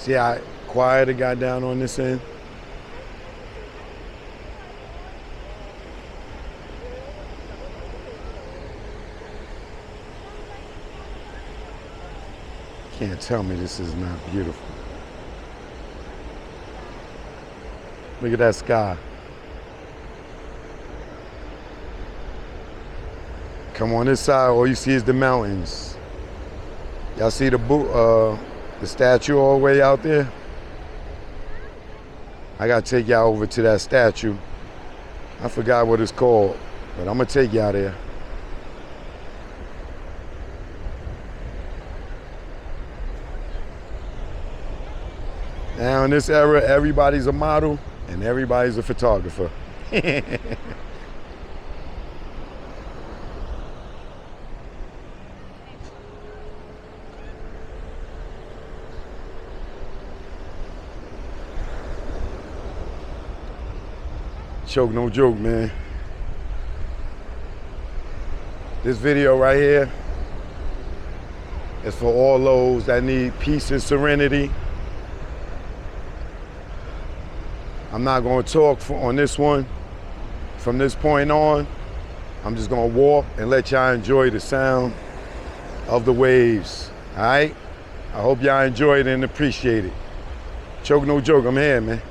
See how quiet it got down on this end? Can't tell me this is not beautiful. Look at that sky. Come on this side, all you see is the mountains. Y'all see the statue all the way out there? I gotta take y'all over to that statue. I forgot what it's called, but I'm gonna take y'all there. Now in this era, everybody's a model and everybody's a photographer. Choke, no joke, man. This video right here is for all those that need peace and serenity. I'm not going to talk on this one. From this point on, I'm just going to walk and let y'all enjoy the sound of the waves. All right? I hope y'all enjoy it and appreciate it. Choke, no joke. I'm here, man.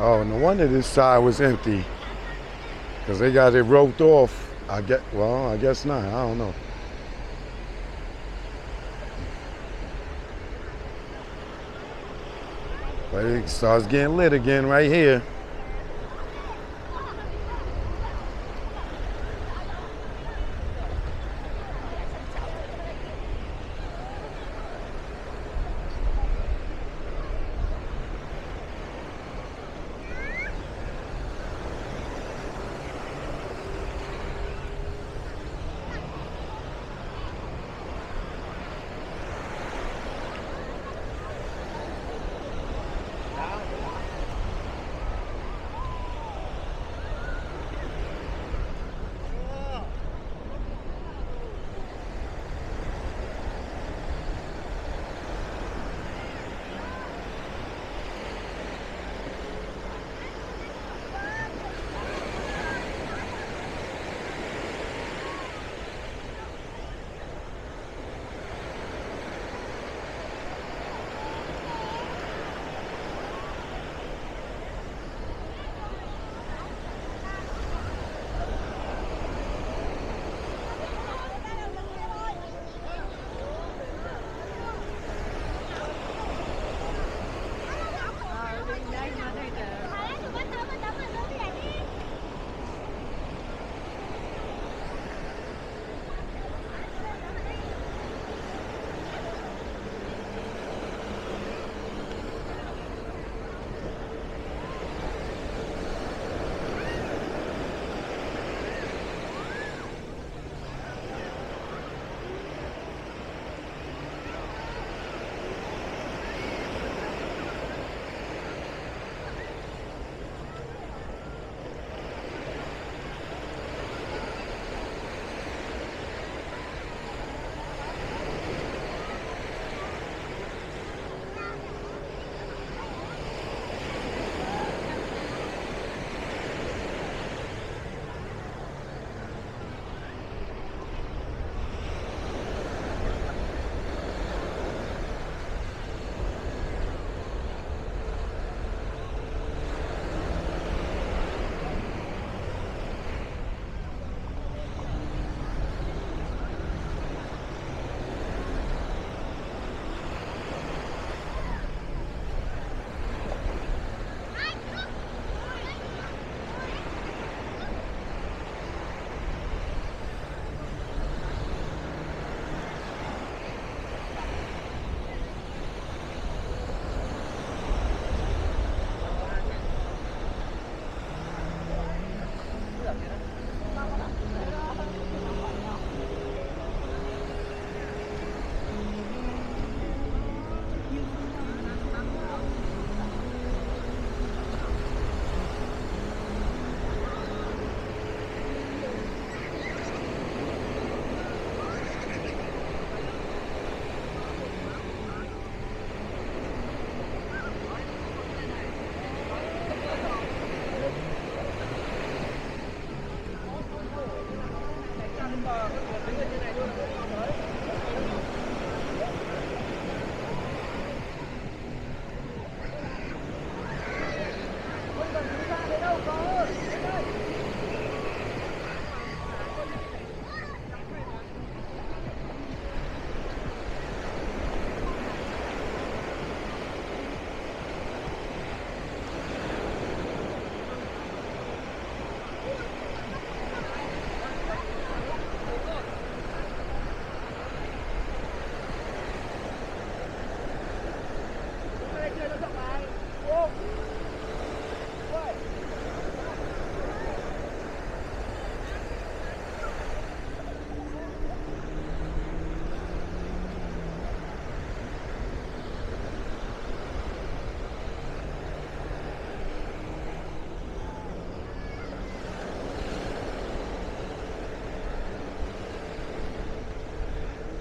Oh, no wonder this side was empty. Because they got it roped off. I guess not. I don't know. But it starts getting lit again right here.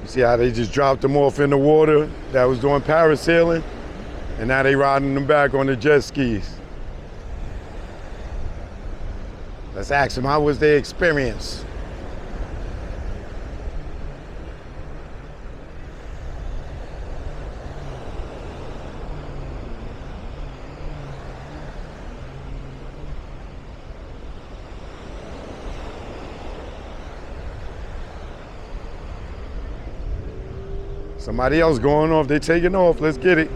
See how they just dropped them off in the water that was doing parasailing, and now they riding them back on the jet skis. Let's ask them, how was their experience? Somebody else going off. They taking off. Let's get it.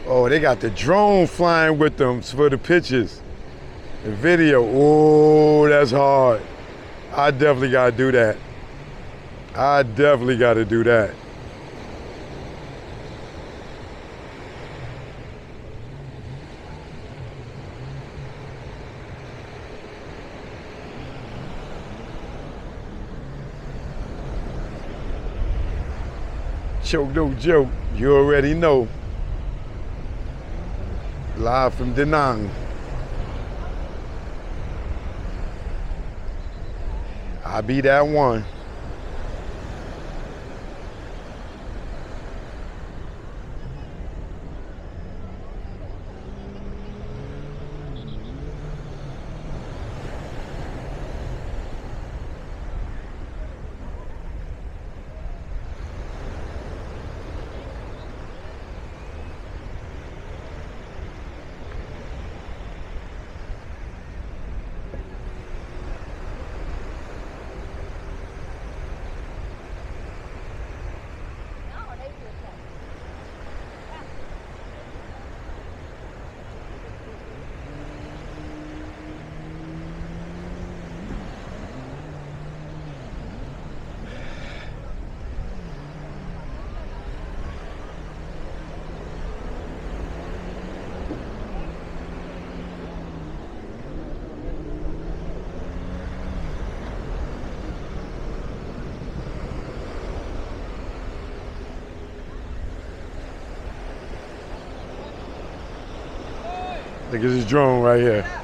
Oh, they got the drone flying with them for the pictures, the video. Oh, that's hard. I definitely got to do that. I definitely got to do that. Choke, no joke. You already know. Live from Da Nang. I be that one. Look at this drone right here.